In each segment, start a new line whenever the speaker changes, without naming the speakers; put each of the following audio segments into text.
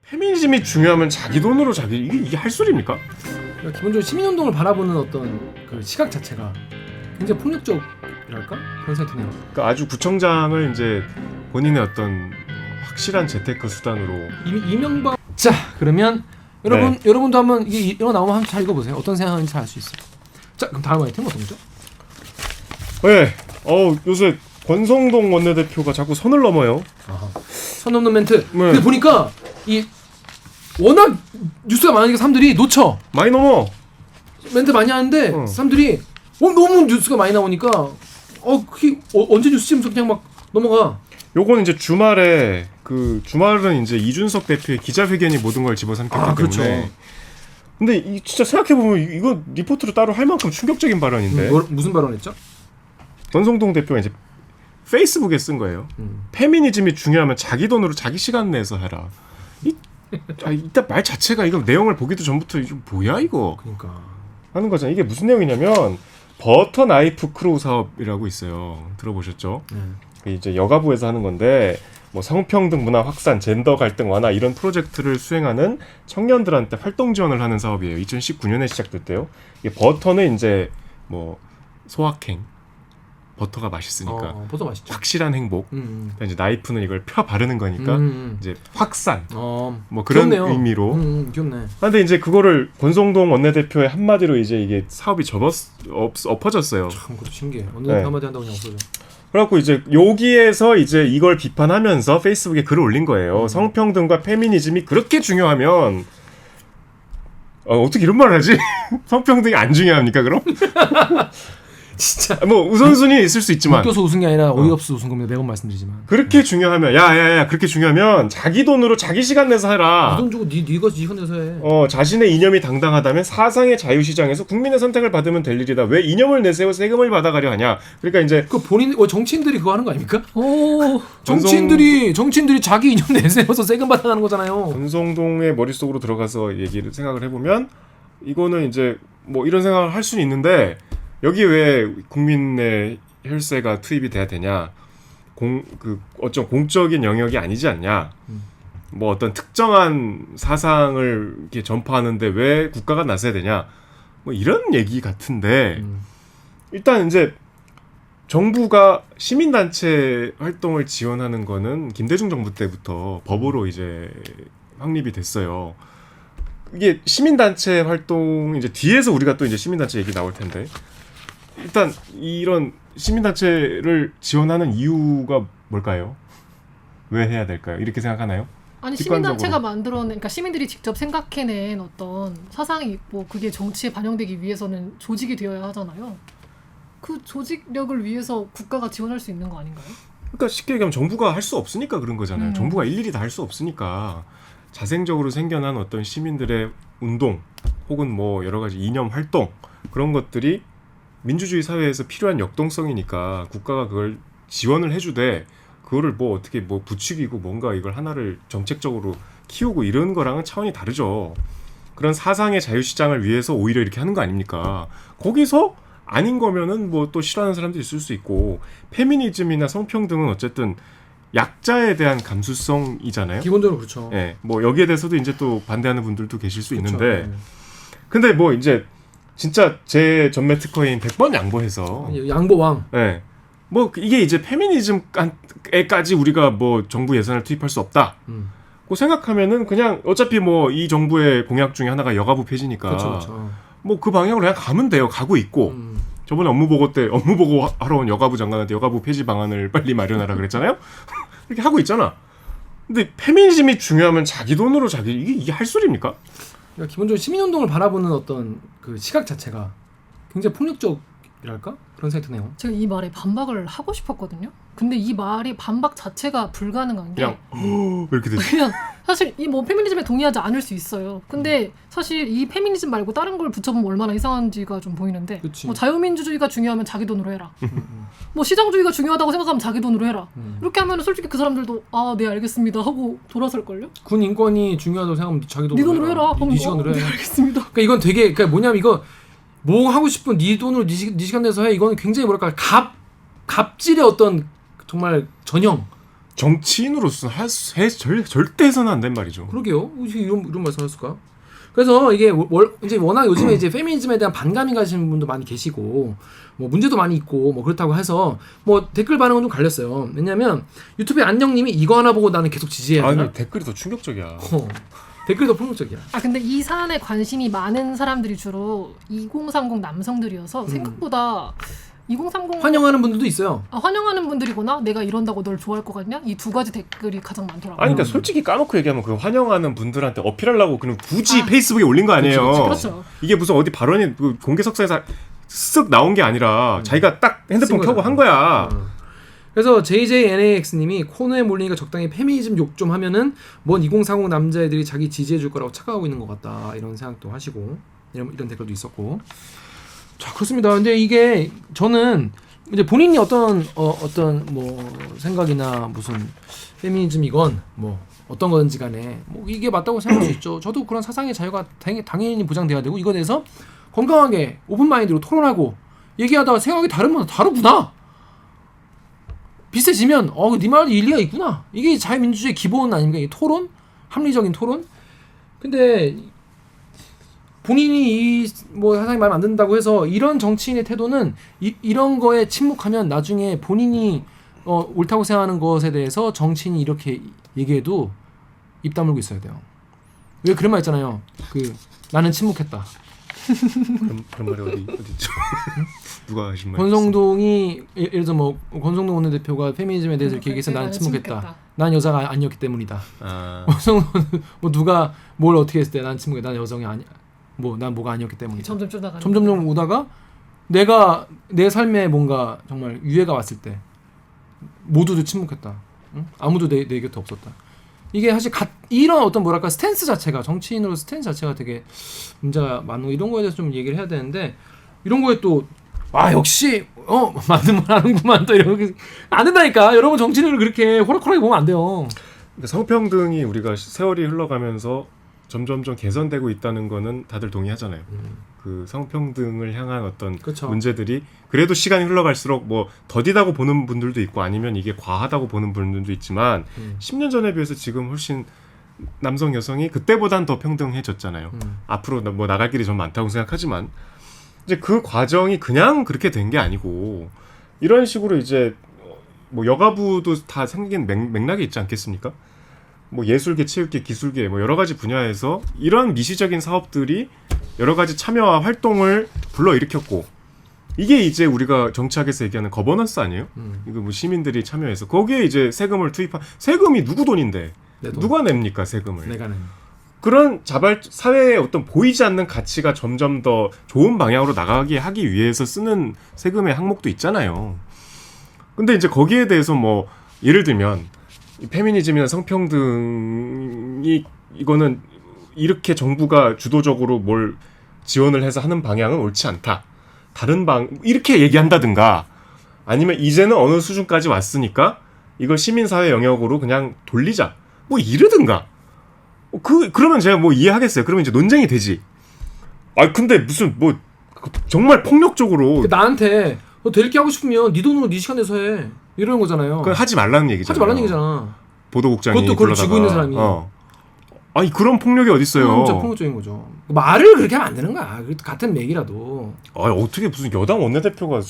페미니즘이 중요하면 자기 돈으로 자기 이게 할 소리입니까?
그러니까 기본적으로 시민운동을 바라보는 어떤 그 시각 자체가 굉장히 폭력적이랄까 그런 생각이 드네요.
그러니까 아주 구청장을 이제 본인의 어떤 확실한 재테크 수단으로
이명박. 자 그러면 여러분도 한번 이거 나오면 한번 잘 읽어보세요. 어떤 생각인지 잘 알 수 있어요. 자 그럼 다음 아이템 어떤 거죠?
네. 요새 권성동 원내대표가 자꾸 선을 넘어요.
선 넘는 멘트.
네.
근데 보니까 이 워낙 뉴스가 많으니까 사람들이 놓쳐.
많이 넘어.
멘트 많이 하는데 사람들이 너무 뉴스가 많이 나오니까 그게 언제 뉴스지? 하면서 그냥 막 넘어가.
요거는 이제 주말은 이제 이준석 대표의 기자회견이 모든 걸 집어삼켰기 때문에.
그렇죠.
근데 진짜 생각해보면 이거 리포트로 따로 할 만큼 충격적인 발언인데.
무슨 발언했죠?
권성동 대표가 이제 페이스북에 쓴 거예요. 페미니즘이 중요하면 자기 돈으로 자기 시간 내서 해라. 일단 말 자체가 이거 내용을 보기도 전부터 이거 뭐야 이거.
그러니까
하는 거잖아. 이게 무슨 내용이냐면 버터 나이프 크로우 사업이라고 있어요. 들어보셨죠? 이제 여가부에서 하는 건데 뭐 성평등 문화 확산, 젠더 갈등 완화 이런 프로젝트를 수행하는 청년들한테 활동 지원을 하는 사업이에요. 2019년에 시작됐대요. 이게 버터는 이제 뭐 소확행, 버터가 맛있으니까
버터 맛있죠.
확실한 행복. 이제 나이프는 이걸 펴 바르는 거니까 이제 확산. 뭐 그런
귀엽네요.
의미로.
귀엽네.
근데 이제 그거를 권성동 원내대표의 한마디로 이제 이게 사업이 엎어졌어요.
참 그것도 신기해. 원내대표 한마디 한다고 그냥 엎어져.
그래갖고 이제 여기에서 이제 이걸 비판하면서 페이스북에 글을 올린 거예요. 성평등과 페미니즘이 그렇게 중요하면 어떻게 이런 말을 하지? 성평등이 안 중요합니까 그럼?
진짜
뭐 우선순위 있을 수 있지만
웃겨서 웃은 게 아니라 어이없어 웃은 겁니다. 매번 말씀드리지만
그렇게 중요하면 야야야 그렇게 중요하면 자기 돈으로 자기 시간 내서 해라.
이 돈 주고 네가 시간 내서 해.
자신의 이념이 당당하다면 사상의 자유시장에서 국민의 선택을 받으면 될 일이다. 왜 이념을 내세워 세금을 받아가려 하냐. 그러니까 이제
그 본인 정치인들이 그거 하는 거 아닙니까? 정치인들이 자기 이념 내세워서 세금 받아가는 거잖아요.
권성동의 머릿속으로 들어가서 생각을 해보면 이거는 이제 뭐 이런 생각을 할 수는 있는데 여기 왜 국민의 혈세가 투입이 돼야 되냐? 어떤 공적인 영역이 아니지 않냐? 뭐 어떤 특정한 사상을 이렇게 전파하는데 왜 국가가 나서야 되냐? 뭐 이런 얘기 같은데 일단 이제 정부가 시민단체 활동을 지원하는 거는 김대중 정부 때부터 법으로 이제 확립이 됐어요. 이게 시민단체 활동 이제 뒤에서 우리가 또 이제 시민단체 얘기 나올 텐데. 일단 이런 시민단체를 지원하는 이유가 뭘까요? 왜 해야 될까요? 이렇게 생각하나요?
아니 시민단체가 그러니까 시민들이 직접 생각해낸 어떤 사상이 있고 그게 정치에 반영되기 위해서는 조직이 되어야 하잖아요. 그 조직력을 위해서 국가가 지원할 수 있는 거 아닌가요?
그러니까 쉽게 얘기하면 정부가 할 수 없으니까 그런 거잖아요. 정부가 일일이 다 할 수 없으니까 자생적으로 생겨난 어떤 시민들의 운동 혹은 뭐 여러 가지 이념 활동 그런 것들이 민주주의 사회에서 필요한 역동성이니까 국가가 그걸 지원을 해주되 그거를 뭐 어떻게 뭐 부추기고 뭔가 이걸 하나를 정책적으로 키우고 이런 거랑은 차원이 다르죠. 그런 사상의 자유시장을 위해서 오히려 이렇게 하는 거 아닙니까? 거기서 아닌 거면은 뭐 또 싫어하는 사람도 있을 수 있고 페미니즘이나 성평등은 어쨌든 약자에 대한 감수성이잖아요.
기본적으로 그렇죠.
네, 뭐 여기에 대해서도 이제 또 반대하는 분들도 계실 수
그렇죠.
있는데 근데 뭐 이제 진짜 제 전매 특허인 100번 양보해서
양보왕.
네. 뭐 이게 이제 페미니즘에까지 우리가 뭐 정부 예산을 투입할 수 없다. 고 생각하면은 그냥 어차피 뭐 이 정부의 공약 중에 하나가 여가부 폐지니까
그렇죠.
뭐 그 방향으로 그냥 가면 돼요. 가고 있고 저번에 업무 보고 하러 온 여가부 장관한테 여가부 폐지 방안을 빨리 마련하라 그랬잖아요. 이렇게 하고 있잖아. 근데 페미니즘이 중요하면 자기 돈으로 이게 할 소리입니까?
그러니까 기본적으로 시민운동을 바라보는 어떤 그 시각 자체가 굉장히 폭력적이랄까 그런 생각이 드네요.
제가 이 말에 반박을 하고 싶었거든요. 근데 이 말이 반박 자체가 불가능한 게
그냥 이렇게 되죠.
그냥 사실 이 뭐 페미니즘에 동의하지 않을 수 있어요. 근데 사실 이 페미니즘 말고 다른 걸 붙여보면 얼마나 이상한지가 좀 보이는데 뭐 자유민주주의가 중요하면 자기 돈으로 해라. 뭐 시장주의가 중요하다고 생각하면 자기 돈으로 해라. 이렇게 하면 솔직히 그 사람들도 네 알겠습니다 하고 돌아설걸요?
군 인권이 중요하다고 생각하면 자기
돈으로 해라.
네 시간으로 해.
네 알겠습니다.
그러니까 이건 되게 뭐냐면 이거 뭐 하고 싶은 네 돈으로 네 시간 내서 해. 이거는 굉장히 뭐랄까 갑질의 어떤 정말 전형
정치인으로서 절대 해서는 안 된 말이죠.
그러게요. 이런 말씀하셨을까? 그래서 이게 이제 워낙 요즘에 이제 페미니즘에 대한 반감이 가시는 분도 많이 계시고 뭐 문제도 많이 있고 뭐 그렇다고 해서 뭐 댓글 반응은 좀 갈렸어요. 왜냐면 유튜브에 안녕님이 이거 하나 보고 나는 계속 지지해야 되나?
아니 댓글이 더 충격적이야.
댓글이 더 폭력적이야.
근데 이 사안에 관심이 많은 사람들이 주로 2030 남성들이어서 생각보다 2030
환영하는 분들도 있어요.
환영하는 분들이거나 내가 이런다고 널 좋아할 것 같냐? 이 두 가지 댓글이 가장 많더라고요.
아니 그러니까 솔직히 까놓고 얘기하면 그 환영하는 분들한테 어필하려고 그냥 굳이 페이스북에 올린 거 아니에요.
그렇죠.
이게 무슨 어디 발언이 공개석상에서 쓱 나온 게 아니라 자기가 딱 핸드폰 켜고 한 거야.
그래서 JJNAX님이 코너에 몰리니까 적당히 페미니즘 욕 좀 하면은 뭔 2040 남자애들이 자기 지지해줄 거라고 착각하고 있는 것 같다 이런 생각도 하시고 이런 댓글도 있었고. 자 그렇습니다. 근데 이게 저는 이제 본인이 어떤 뭐 생각이나 무슨 페미니즘이건 뭐 어떤 건지 간에 뭐 이게 맞다고 생각할 수 있죠. 저도 그런 사상의 자유가 당연히 보장돼야 되고 이거에 대해서 건강하게 오픈 마인드로 토론하고 얘기하다가 생각이 다르면 다르구나. 비슷해지면 네 말이 일리가 있구나. 이게 자유민주주의 기본 아닙니까? 이 토론, 합리적인 토론. 근데 본인이 이 뭐 사상이 마음에 안 든다고 해서 이런 정치인의 태도는 이런 거에 침묵하면 나중에 본인이 옳다고 생각하는 것에 대해서 정치인이 이렇게 얘기해도 입 다물고 있어야 돼요. 왜 그런 말 있잖아요. 나는 침묵했다.
그런 말이 어디 있죠? 누가 하신 말?
권성동이 예를 들어 뭐 권성동 원내대표가 페미니즘에 대해서 이렇게 얘기해서 나는 침묵했다. 난 여자가 아니었기 때문이다. 권성동 뭐 누가 뭘 어떻게 했을 때 난 침묵해. 난 여성이 아니야. 난 뭐가 아니었기 때문이다. 점점 오다가 내가 내 삶에 뭔가 정말 유해가 왔을 때 모두도 침묵했다. 응? 아무도 내 곁에 없었다. 이게 사실 이런 어떤 뭐랄까 스탠스 자체가 정치인으로 스탠스 자체가 되게 문제가 많고 이런 거에 대해서 좀 얘기를 해야 되는데 이런 거에 또 역시 맞는 말 하는구만 또 이런 안 된다니까. 여러분 정치인을 그렇게 호락호락하게 보면 안 돼요.
성평등이 우리가 세월이 흘러가면서 점점점 개선되고 있다는 거는 다들 동의하잖아요. 그 성평등을 향한 어떤
그쵸.
문제들이 그래도 시간이 흘러갈수록 뭐 더디다고 보는 분들도 있고 아니면 이게 과하다고 보는 분들도 있지만 10년 전에 비해서 지금 훨씬 남성 여성이 그때보단 더 평등해졌잖아요. 앞으로 뭐 나갈 길이 좀 많다고 생각하지만 이제 그 과정이 그냥 그렇게 된 게 아니고 이런 식으로 이제 뭐 여가부도 다 생긴 맥락이 있지 않겠습니까? 뭐 예술계, 체육계, 기술계 뭐 여러 가지 분야에서 이런 미시적인 사업들이 여러 가지 참여와 활동을 불러일으켰고 이게 이제 우리가 정치학에서 얘기하는 거버넌스 아니에요? 이거 뭐 시민들이 참여해서 거기에 이제 세금을 투입한 세금이 누구 돈인데 누가 냅니까 세금을?
내가 낸.
그런 사회의 어떤 보이지 않는 가치가 점점 더 좋은 방향으로 나가게 하기 위해서 쓰는 세금의 항목도 있잖아요. 근데 이제 거기에 대해서 뭐 예를 들면 페미니즘이나 성평등이 이거는 이렇게 정부가 주도적으로 뭘 지원을 해서 하는 방향은 옳지 않다. 이렇게 얘기한다든가 아니면 이제는 어느 수준까지 왔으니까 이걸 시민사회 영역으로 그냥 돌리자. 뭐 이러든가. 그러면 제가 뭐 이해하겠어요. 그러면 이제 논쟁이 되지. 근데 무슨 뭐 정말 폭력적으로
나한테 너 대리기 하고 싶으면 네 돈으로 네 시간 내서 해. 이러는 거잖아요.
그건 하지 말라는 얘기잖아요.
하지 말라는 얘기잖아.
보도국장이
그것도 그걸 쥐고 있는 사람이.
아니 그런 폭력이 어딨어요.
진짜 폭력적인 거죠. 말을 그렇게 하면 안 되는 거야. 같은 맥이라도.
어떻게 무슨 여당 원내대표가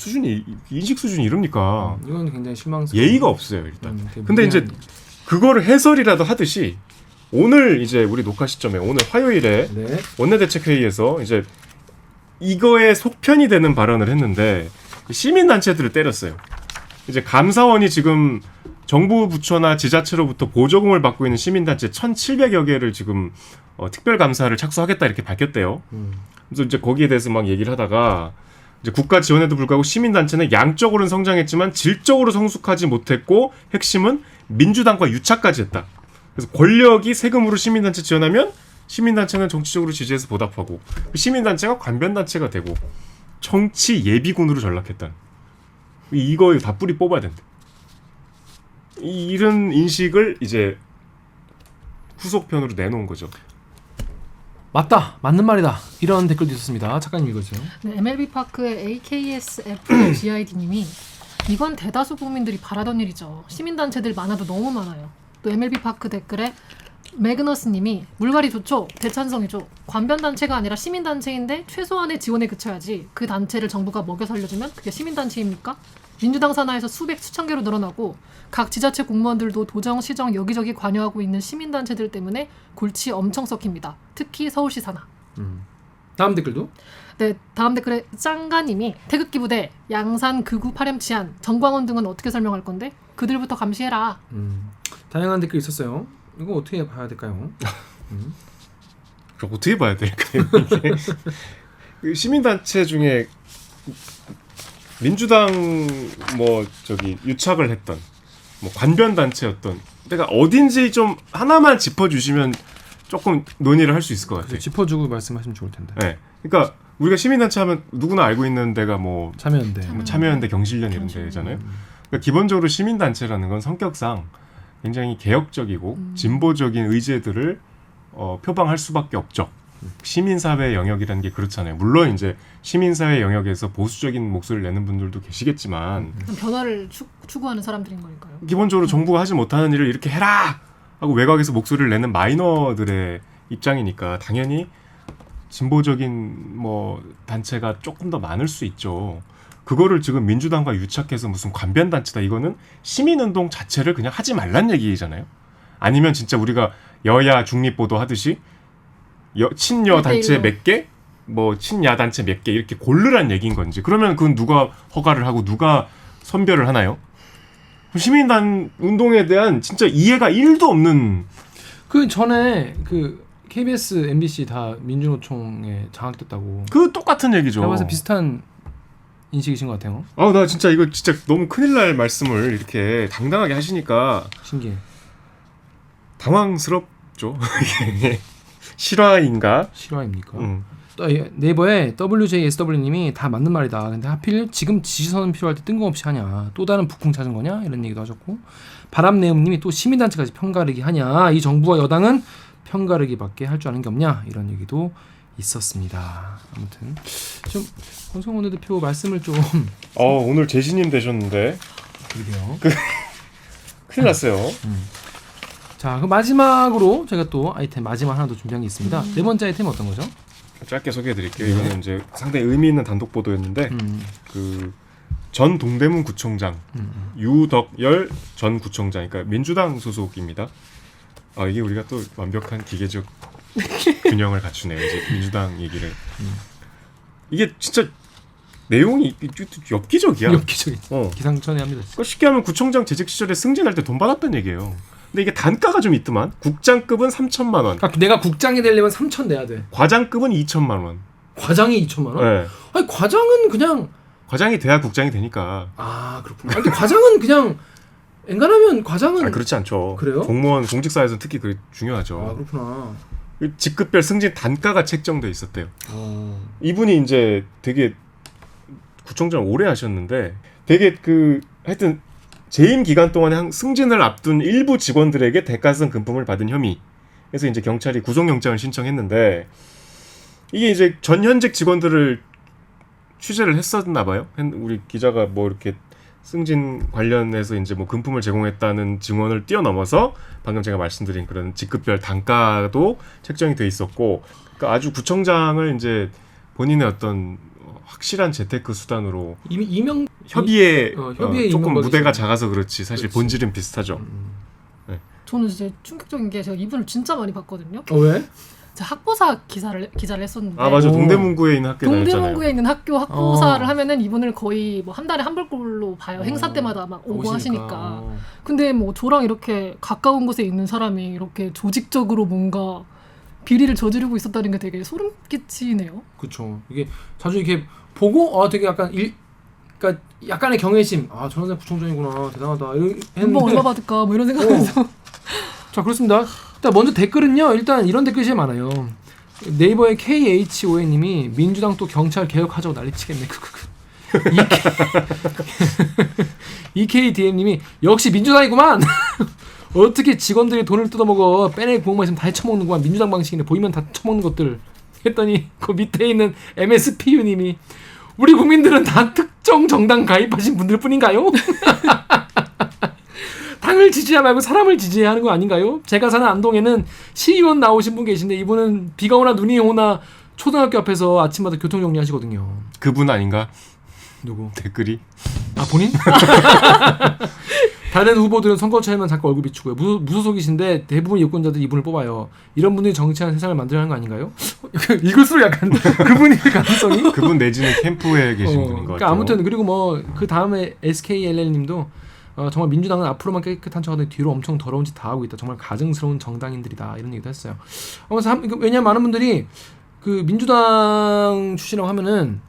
인식 수준이 이럽니까?
이건 굉장히 실망스러워.
예의가 없어요 일단. 근데 이제 그거를 해설이라도 하듯이 오늘 이제 우리 녹화 시점에 오늘 화요일에
네.
원내대책회의에서 이제 이거에 속편이 되는 발언을 했는데 시민단체들을 때렸어요. 이제 감사원이 지금 정부 부처나 지자체로부터 보조금을 받고 있는 시민단체 1,700여 개를 지금 특별감사를 착수하겠다 이렇게 밝혔대요. 그래서 이제 거기에 대해서 막 얘기를 하다가 이제 국가 지원에도 불구하고 시민단체는 양적으로는 성장했지만 질적으로 성숙하지 못했고 핵심은 민주당과 유착까지 했다. 그래서 권력이 세금으로 시민단체 지원하면 시민단체는 정치적으로 지지해서 보답하고 시민단체가 관변단체가 되고 정치 예비군으로 전락했다. 이거 다 뿌리 뽑아야 된다. 이런 인식을 이제 후속편으로 내놓은 거죠.
맞다. 맞는 말이다. 이런 댓글도 있었습니다. 작가님 읽어주세요.
네, MLB 파크의 AKSFGID님이 이건 대다수 국민들이 바라던 일이죠. 시민단체들 많아도 너무 많아요. 또 MLB 파크 댓글에 매그너스님이 물갈이 좋죠. 대찬성이죠. 관변단체가 아니라 시민단체인데 최소한의 지원에 그쳐야지. 그 단체를 정부가 먹여 살려주면 그게 시민단체입니까? 민주당 산하에서 수백 수천 개로 늘어나고 각 지자체 공무원들도 도정, 시정 여기저기 관여하고 있는 시민단체들 때문에 골치 엄청 썩힙니다. 특히 서울시 산하.
다음 댓글도?
네, 다음 댓글에 짱가님이 태극기 부대, 양산 극우 파렴 치안, 정광훈 등은 어떻게 설명할 건데? 그들부터 감시해라.
다양한 댓글이 있었어요. 이거 어떻게 봐야 될까요?
그럼 어떻게 봐야 될까요? 이게 그 시민단체 중에 민주당 뭐 저기 유착을 했던 뭐 관변단체였던 내가 어딘지 좀 하나만 짚어주시면 조금 논의를 할 수 있을 것 같아요.
짚어주고 말씀하시면 좋을 텐데.
네, 그러니까 우리가 시민단체 하면 누구나 알고 있는 데가 뭐
참여연대,
뭐 참여연대, 경실련 이런 데잖아요. 그러니까 기본적으로 시민단체라는 건 성격상 굉장히 개혁적이고 진보적인 의제들을 표방할 수밖에 없죠. 시민사회 영역이라는 게 그렇잖아요. 물론 이제 시민사회 영역에서 보수적인 목소리를 내는 분들도 계시겠지만
변화를 추구하는 사람들인 거니까요.
기본적으로 정부가 하지 못하는 일을 이렇게 해라 하고 외곽에서 목소리를 내는 마이너들의 입장이니까 당연히 진보적인 뭐 단체가 조금 더 많을 수 있죠. 그거를 지금 민주당과 유착해서 무슨 관변단체다 이거는 시민운동 자체를 그냥 하지 말란 얘기잖아요. 아니면 진짜 우리가 여야 중립보도 하듯이 친여 단체 몇 개, 뭐 친야 단체 몇 개 이렇게 고르란 얘기인 건지 그러면 그건 누가 허가를 하고 누가 선별을 하나요? 시민단 운동에 대한 진짜 이해가 1도 없는.
그 전에 그 KBS, MBC 다 민주노총에 장악됐다고.
그 똑같은 얘기죠.
제가 봐서 비슷한 인식이신 것 같아요.
아, 나 진짜 이거 진짜 너무 큰일 날 말씀을 이렇게 당당하게 하시니까
신기해.
당황스럽죠. 실화인가?
실화입니까? 네이버에 WJSW님이 다 맞는 말이다. 근데 하필 지금 지지선은 필요할 때 뜬금없이 하냐. 또 다른 북풍 찾은 거냐? 이런 얘기도 하셨고 바람내음님이 또 시민단체까지 편가르기 하냐. 이 정부와 여당은 편가르기밖에 할 줄 아는 게 없냐. 이런 얘기도 있었습니다. 아무튼 좀 권성원 원내대표 말씀을 좀
오늘 재신임 되셨는데
그러게요.
큰일 났어요.
자, 그럼 마지막으로 제가 또 아이템 마지막 하나 더 준비한 게 있습니다. 네 번째 아이템 어떤 거죠?
짧게 소개해드릴게요. 이거는 이제 상당히 의미 있는 단독 보도였는데 그 전 동대문 구청장 유덕열 전 구청장, 그러니까 민주당 소속입니다. 이게 우리가 또 완벽한 기계적 균형을 갖추네요. 이제 민주당 얘기를. 이게 진짜 내용이 엽기적이야.
엽기적이죠. 기상천외합니다.
그러니까 쉽게 하면 구청장 재직 시절에 승진할 때 돈 받았다는 얘기예요. 근데 이게 단가가 좀 있더만. 국장급은 3천만 원.
그러니까 내가 국장이 되려면 3천 내야 돼.
과장급은 2천만 원.
과장이 2천만 원?
네.
아니 과장은 그냥
과장이 돼야 국장이 되니까.
그렇구나. 근데 과장은 그냥 엔간하면 과장은
그렇지 않죠.
그래요?
공무원 공직사회에서는 특히 그게 중요하죠.
그렇구나.
직급별 승진 단가가 책정돼 있었대요. 이분이 이제 되게 구청장 오래 하셨는데 되게 하여튼 재임 기간 동안에 승진을 앞둔 일부 직원들에게 대가성 금품을 받은 혐의. 그래서 이제 경찰이 구속영장을 신청했는데 이게 이제 전 현직 직원들을 취재를 했었나 봐요. 우리 기자가 뭐 이렇게 승진 관련해서 이제 뭐 금품을 제공했다는 증언을 뛰어넘어서 방금 제가 말씀드린 그런 직급별 단가도 책정이 돼 있었고, 그러니까 아주 구청장을 이제 본인의 어떤 확실한 재테크 수단으로
이명
협의에 조금
이명박이죠.
무대가 작아서 그렇지 사실
그렇지.
본질은 비슷하죠.
저는 이제 충격적인 게 제가 이분을 진짜 많이 봤거든요.
왜?
제가 학보사 기자를 했었는데.
맞아. 동대문구에 있는 학교 다녔잖아요.
동대문구에 있는 학교 학보사를 하면은 이분을 거의 뭐 한 달에 한 벌꼴로 봐요. 행사 때마다 막 오고 하시니까. 근데 뭐 저랑 이렇게 가까운 곳에 있는 사람이 이렇게 조직적으로 뭔가 비리를 저지르고 있었다는 게 되게 소름 끼치네요.
그렇죠. 이게 자주 이렇게 보고 되게 약간 그러니까 약간의 경외심. 저 사람 구청장이구나. 대단하다.
뭐 얼마 받을까 뭐 이런 생각하면서.
자, 그렇습니다. 일단 먼저 댓글은요. 일단 이런 댓글이 제일 많아요. 네이버의 KHOA님이 민주당 또 경찰 개혁하자고 난리치겠네. EKDM님이 역시 민주당이구만. 어떻게 직원들이 돈을 뜯어먹어. 빼낼 구멍만 있으면 다 헤쳐먹는구만. 민주당 방식이네. 보이면 다 처먹는 것들. 했더니 그 밑에 있는 MSPU님이 우리 국민들은 다 특정 정당 가입하신 분들뿐인가요? 당을 지지해야 말고 사람을 지지해야 하는 거 아닌가요? 제가 사는 안동에는 시의원 나오신 분 계신데 이분은 비가 오나 눈이 오나 초등학교 앞에서 아침마다 교통 정리하시거든요.
그분 아닌가?
누구?
댓글이.
아 본인? 다른 후보들은 선거차에만 자꾸 얼굴 비추고요. 무소속이신데 대부분 유권자들이 이분을 뽑아요. 이런 분들이 정치한 세상을 만들어야 하는 거 아닌가요? 이것으로 약간 그분이 가능성이?
그분 내지는 캠프에 계신 분인 것
그러니까
같아요.
아무튼 그리고 뭐 그 다음에 SKLL님도 정말 민주당은 앞으로만 깨끗한 척하는데 뒤로 엄청 더러운 짓 다 하고 있다. 정말 가증스러운 정당인들이다. 이런 얘기도 했어요. 왜냐하면 많은 분들이 그 민주당 출신이라고 하면은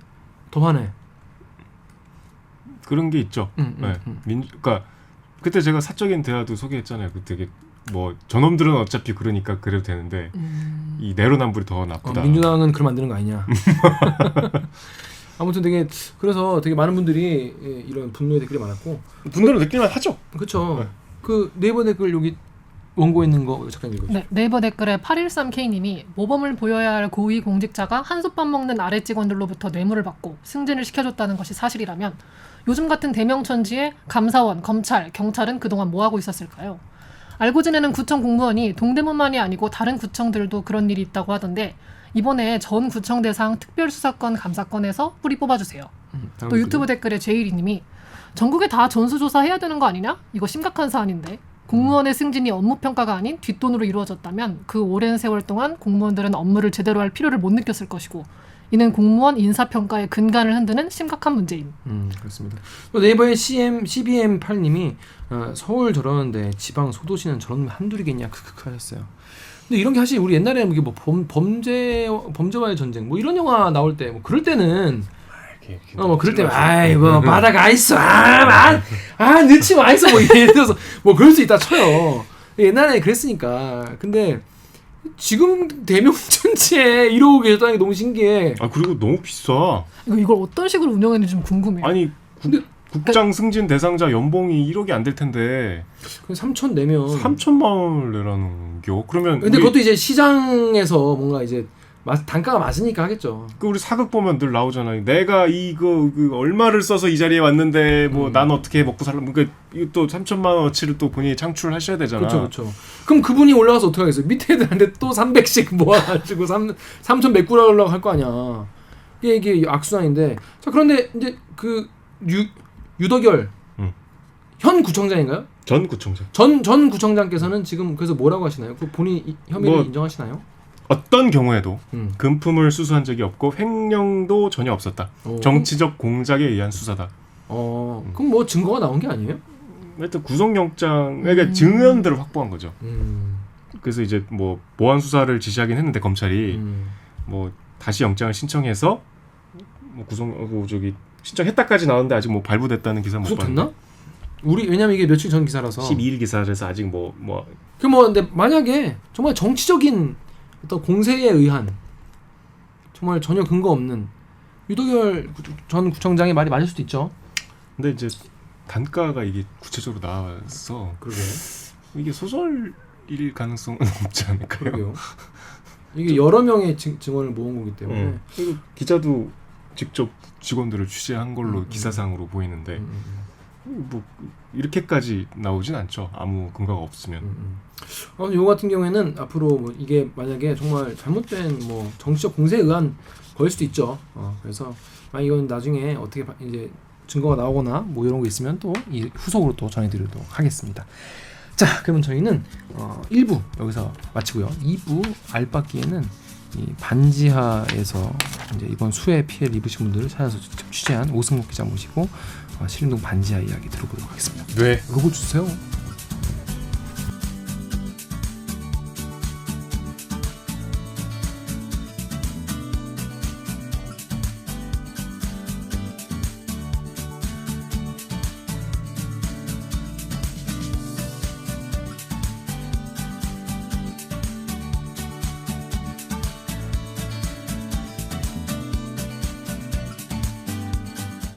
더 화내.
그런 게 있죠. 네. 그러니까 그때 제가 사적인 대화도 소개했잖아요. 그 되게 뭐 저놈들은 어차피 그러니까 그래도 되는데 이 내로남불이 더 나쁘다.
민주당은 그러면 안 되는 거 아니냐. 아무튼 그래서 되게 많은 분들이 이런 분노의 댓글이 많았고
분노를 느낄만 하죠.
그렇죠.
네.
그 네이버 댓글 여기 원고에 있는 거 잠깐 읽어주세요.
네, 네이버 댓글에 813K님이 모범을 보여야 할 고위 공직자가 한솥밥 먹는 아래 직원들로부터 뇌물을 받고 승진을 시켜줬다는 것이 사실이라면 요즘 같은 대명천지에 감사원, 검찰, 경찰은 그동안 뭐하고 있었을까요? 알고 지내는 구청 공무원이 동대문만이 아니고 다른 구청들도 그런 일이 있다고 하던데 이번에 전 구청 대상 특별수사권 감사권에서 뿌리 뽑아주세요. 또 유튜브 댓글에 제이리님이 전국에 다 전수조사해야 되는 거 아니냐? 이거 심각한 사안인데 공무원의 승진이 업무평가가 아닌 뒷돈으로 이루어졌다면 그 오랜 세월 동안 공무원들은 업무를 제대로 할 필요를 못 느꼈을 것이고 이는 공무원 인사평가의 근간을 흔드는 심각한 문제임.
그렇습니다. 또 네이버의 CBM8님이 서울 저러는데 지방 소도시는 저런 놈 한둘이겠냐 크크크 하셨어요. 근데 이런 게 사실 우리 옛날에 이게 뭐 범죄와의 전쟁 뭐 이런 영화 나올 때 뭐 그럴 때는 뭐 그럴 때는 아이 뭐 바다가 있어 늦지 마 있어 뭐 예를 들어서 뭐 그럴 수 있다 쳐요. 옛날에 그랬으니까. 근데 지금 대명천지에 이러고 계셨다는 게 너무 신기해.
아 그리고 너무 비싸.
이걸 어떤 식으로 운영했는지 좀 궁금해요.
아니
근데
국장 승진 대상자 연봉이 1억이 안 될 텐데
3천 내면
3천만 원을 내라는 겨. 그러면
근데 그것도 이제 시장에서 뭔가 이제 단가가 맞으니까 하겠죠.
우리 사극 보면 늘 나오잖아요. 내가 이거 얼마를 써서 이 자리에 왔는데 뭐 난 어떻게 먹고 살라. 그러니까 이거 또 3천만 원어치를 또 본인이 창출하셔야 되잖아.
그렇죠. 그럼 그분이 올라가서 어떻게 하겠어요? 밑에 애들한테 또 300씩 모아가지고 3천 메꾸라고 할 거 아니야. 이게 악순환인데. 자 그런데 이제 그 유덕열 현 구청장인가요?
전 구청장.
전 구청장께서는 지금 그래서 뭐라고 하시나요? 그 본인 혐의를 인정하시나요?
어떤 경우에도 금품을 수수한 적이 없고 횡령도 전혀 없었다. 정치적 공작에 의한 수사다.
그럼 뭐 증거가 나온 게 아니에요?
하여튼 구속영장, 그러니까 증언들을 확보한 거죠. 그래서 이제 뭐 보안 수사를 지시하긴 했는데 검찰이 뭐 다시 영장을 신청해서 뭐 신청했다까지 나왔는데 아직 뭐 발부됐다는 기사 못 봤는데.
구속됐나? 왜냐면 이게 며칠 전 기사라서
12일 기사라서 아직
근데 만약에 정말 정치적인 어떤 공세에 의한 정말 전혀 근거 없는 유도결 전 구청장의 말이 맞을 수도 있죠.
근데 이제 단가가 이게 구체적으로 나와서
그러게
이게 소설일 가능성은 없지 않을까요?
그러게요. 이게 여러 명의 증언을 모은 거기 때문에
그리고 기자도 직접 직원들을 취재한 걸로 기사상으로 보이는데 뭐 이렇게까지 나오진 않죠. 아무 근거가 없으면.
요 같은 경우에는 앞으로 뭐 이게 만약에 정말 잘못된 뭐 정치적 공세에 의한 거일 수도 있죠. 그래서 이건 나중에 어떻게 이제 증거가 나오거나 뭐 이런 거 있으면 또 이 후속으로 또 전해드리도록 하겠습니다. 자, 그러면 저희는 1부 여기서 마치고요. 2부 알바기에는 이 반지하에서 이제 이번 수해 피해를 입으신 분들을 찾아서 직접 취재한 오승목 기자 모시고 신림동 반지하 이야기 들어보도록 하겠습니다.
네.
로고 주세요.